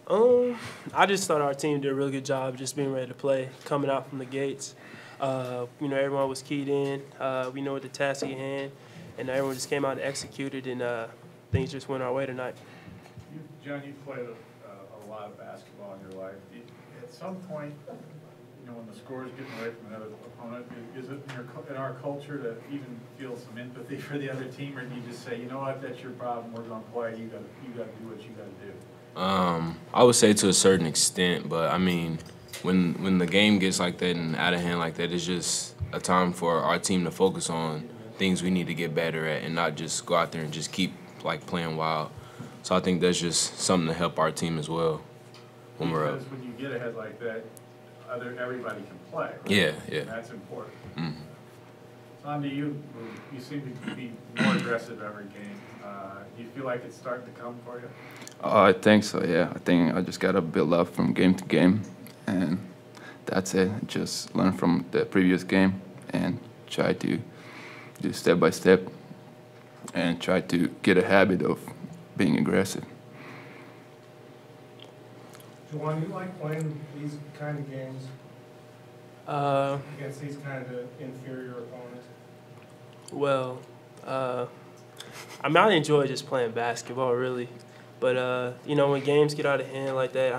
I just thought our team did a really good job just being ready to play, coming out from the gates. Everyone was keyed in. We know what the task at hand, and everyone just came out and executed, and things just went our way tonight. John, you've played a lot of basketball in your life. At some point, when the score is getting away from another opponent, is it in our culture to even feel some empathy for the other team, or do you just say, you know what, that's your problem, we're going to play, you got to do what you got to do? I would say to a certain extent, but I mean, when the game gets like that and out of hand like that, it's just a time for our team to focus on things we need to get better at and not just go out there and just keep like playing wild. So I think that's just something to help our team as well when we're up. Because when you get ahead like that, everybody can play, right? Yeah. And that's important. Mm-hmm. Sandy, you seem to be more aggressive every game. Do you feel like it's starting to come for you? I think so, yeah. I think I just got to build up from game to game, and that's it. Just learn from the previous game and try to do step by step and try to get a habit of being aggressive. Juwan, you like playing these kind of games against these kind of inferior opponents? Well, I enjoy just playing basketball, really. But, when games get out of hand like that,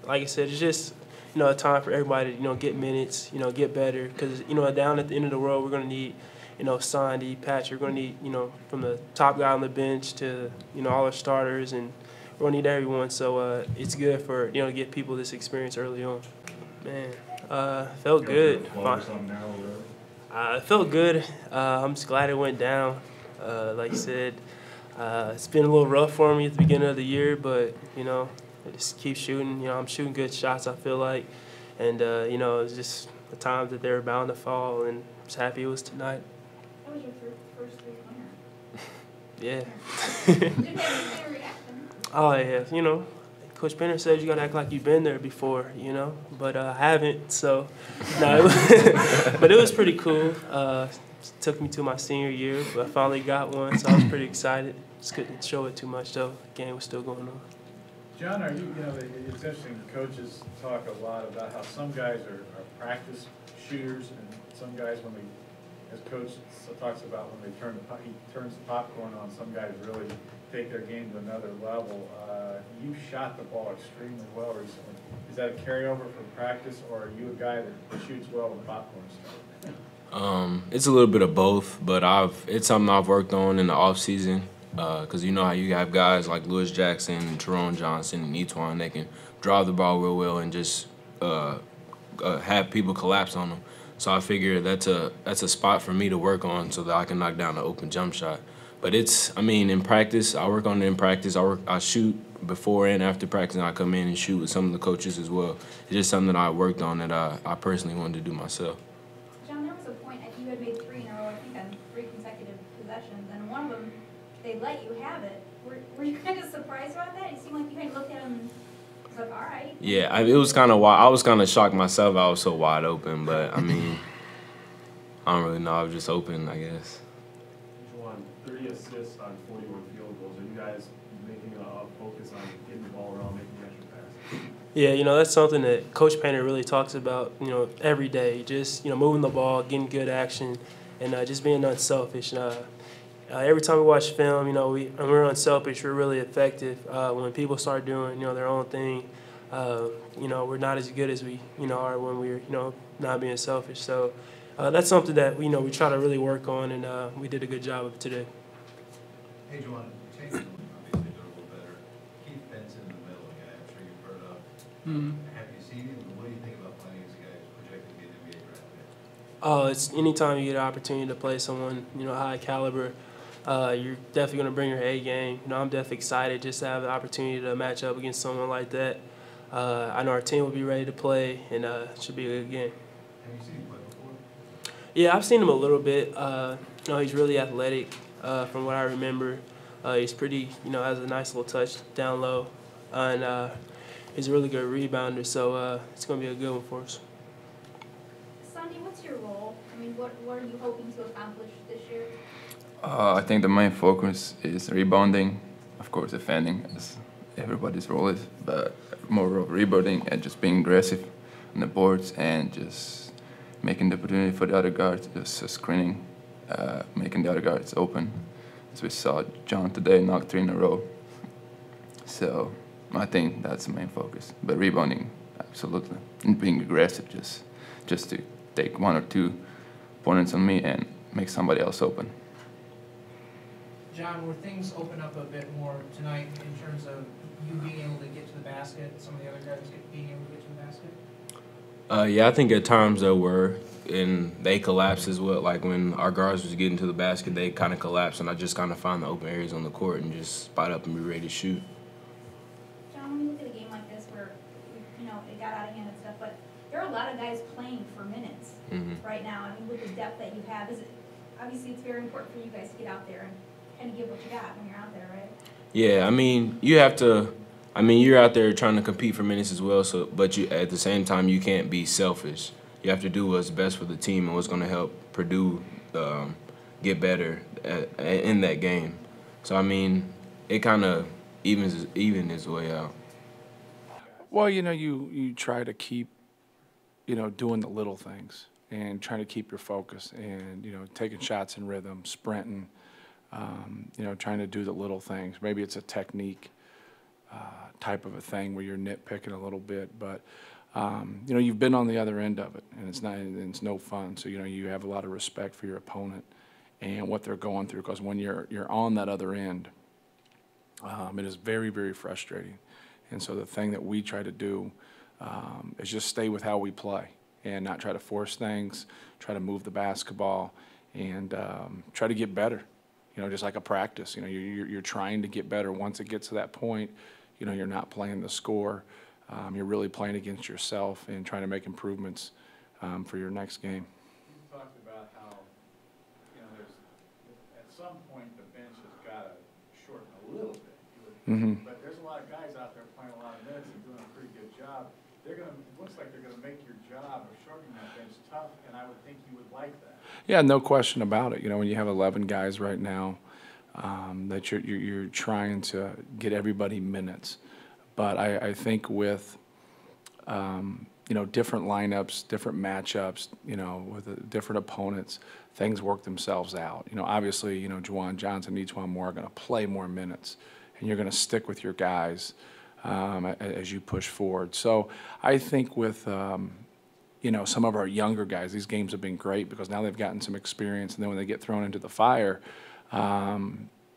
like I said, it's just, a time for everybody to, get minutes, get better. Because, down at the end of the road, we're going to need, Sandy, Patrick, we're going to need, from the top guy on the bench to, all our starters, and we're going to need everyone. So it's good for, to get people this experience early on. Man, felt good. It felt good. I'm just glad it went down. Like I said, it's been a little rough for me at the beginning of the year, but, I just keep shooting. I'm shooting good shots, I feel like. And, it's just the times that they were bound to fall, and I'm just happy it was tonight. That was your first three-pointer. Yeah. Did you have any reaction? Oh, yeah. Coach Penner says you got to act like you've been there before, but I haven't. So, no, but it was pretty cool. Took me to my senior year, but I finally got one, so I was pretty excited. Just couldn't show it too much, though. The game was still going on. John, it's interesting, coaches talk a lot about how some guys are practice shooters, and some guys, as coach talks about when he turns the popcorn on, some guys really take their game to another level. You shot the ball extremely well recently. Is that a carryover from practice, or are you a guy that shoots well when the popcorn starts? It's a little bit of both, but it's something I've worked on in the off season. Because you know how you have guys like Lewis Jackson, Tyrone Johnson, and Etwan, they can drive the ball real well and just have people collapse on them. So I figure that's a spot for me to work on so that I can knock down an open jump shot. But in practice, I work on it in practice. I shoot before and after practice, and I come in and shoot with some of the coaches as well. It's just something that I worked on that I personally wanted to do myself. John, there was a point you had made three in a row, I think, on 3 consecutive possessions, and one of them, they let you have it. Were you kind of surprised about that? It seemed like you kind of looked at them and was like, all right. Yeah, it was kind of wild. I was kind of shocked myself. I was so wide open, but I don't really know. I was just open, I guess. Juwan, 30 assists on 41 field goals. Are you guys making a focus on getting the ball around, making extra passes? Yeah, that's something that Coach Painter really talks about, every day. Just, moving the ball, getting good action, and just being unselfish. Every time we watch film, we're unselfish. We're really effective. When people start doing, their own thing, we're not as good as we, are when we're, not being selfish. So that's something that we try to really work on, and we did a good job of it today. Hey, Juwan, change obviously a little better. Keith Benson in the middle, a guy I'm sure you've heard of. Have you seen him? What do you think about playing against a guy who's projected to be an NBA draft pick? Oh, it's anytime you get an opportunity to play someone, high caliber. You're definitely going to bring your A game. I'm definitely excited just to have the opportunity to match up against someone like that. I know our team will be ready to play, and it should be a good game. Have you seen him play before? Yeah, I've seen him a little bit. He's really athletic from what I remember. He's pretty, has a nice little touch down low, and he's a really good rebounder, so it's going to be a good one for us. Sandy, what's your role? What are you hoping to accomplish this year? I think the main focus is rebounding, of course defending, everybody's role is, but more of rebounding and just being aggressive on the boards and just making the opportunity for the other guards, just screening, making the other guards open. As we saw John today knock 3 in a row. So I think that's the main focus. But rebounding, absolutely. And being aggressive, just to take 1 or 2 opponents on me and make somebody else open. John, were things open up a bit more tonight in terms of you being able to get to the basket, some of the other guys being able to get to the basket? Yeah, I think at times there were, and they collapsed as well. Like when our guards was getting to the basket, they kind of collapsed, and I just kind of found the open areas on the court and just spot up and be ready to shoot. John, when you look at a game like this where, you know, it got out of hand and stuff, but there are a lot of guys playing for minutes right now. I mean, with the depth that you have, obviously it's very important for you guys to get out there and kind of give what you got when you're out there, right? Yeah, I mean, you have to. I mean, you're out there trying to compete for minutes as well. So, but you at the same time, you can't be selfish. You have to do what's best for the team and what's going to help Purdue get better in that game. So, I mean, it kind of evens its way out. Well, you know, you try to keep, you know, doing the little things and trying to keep your focus and, you know, taking shots in rhythm, sprinting, you know, trying to do the little things. Maybe it's a technique type of a thing where you're nitpicking a little bit, but you know, you've been on the other end of it, and it's no fun. So you know, you have a lot of respect for your opponent and what they're going through, because when you're on that other end, it is very, very frustrating. And so the thing that we try to do is just stay with how we play and not try to force things, try to move the basketball, and try to get better. You know, just like a practice. You know, you're trying to get better. Once it gets to that point, you know, you're not playing the score. You're really playing against yourself and trying to make improvements for your next game. You talked about how, you know, at some point the bench has got to shorten a little bit. But there's a lot of guys out there playing a lot of minutes and doing a pretty good job. It looks like they're going to make your job of shortening that bench tough, and I would think you would like that. Yeah, no question about it. You know, when you have 11 guys right now, that you're trying to get everybody minutes. But I think with you know, different lineups, different matchups, you know, with different opponents, things work themselves out. You know, obviously, you know, Juwan Johnson and Etuan Moore are going to play more minutes, and you're going to stick with your guys as you push forward. So I think with you know, some of our younger guys, these games have been great because now they've gotten some experience, and then when they get thrown into the fire,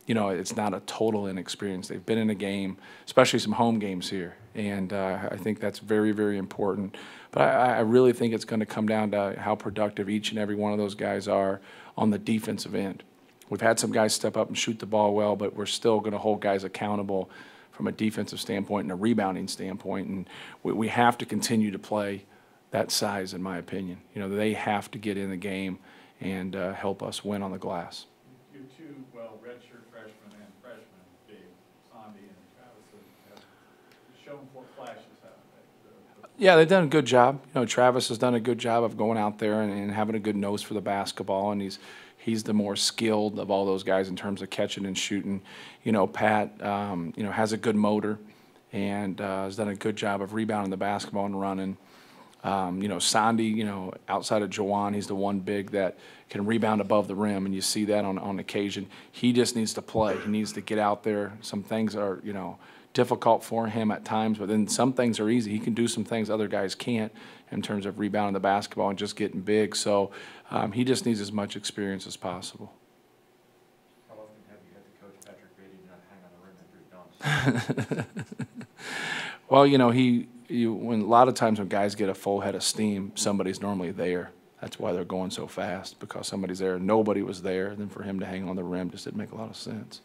you know, it's not a total inexperience. They've been in a game, especially some home games here, and I think that's very, very important. But I really think it's going to come down to how productive each and every one of those guys are on the defensive end. We've had some guys step up and shoot the ball well, but we're still going to hold guys accountable from a defensive standpoint and a rebounding standpoint, and we have to continue to play that size, in my opinion. You know, they have to get in the game and help us win on the glass. Your two, well, redshirt freshmen and freshmen, Dave, Sandy, and Travis, have shown flashes, haven't they? Yeah, they've done a good job. You know, Travis has done a good job of going out there and having a good nose for the basketball, and he's the more skilled of all those guys in terms of catching and shooting. You know, Pat, you know, has a good motor and has done a good job of rebounding the basketball and running. You know, Sandy, you know, outside of Juwan, he's the one big that can rebound above the rim, and you see that on occasion. He just needs to play. He needs to get out there. Some things are, you know, difficult for him at times, but then some things are easy. He can do some things other guys can't in terms of rebounding the basketball and just getting big. So he just needs as much experience as possible. How often have you had to coach Patrick Beatty not hang on the rim after he dunks? Well, you know, when a lot of times when guys get a full head of steam, somebody's normally there. That's why they're going so fast, because somebody's there. Nobody was there. And then for him to hang on the rim just didn't make a lot of sense.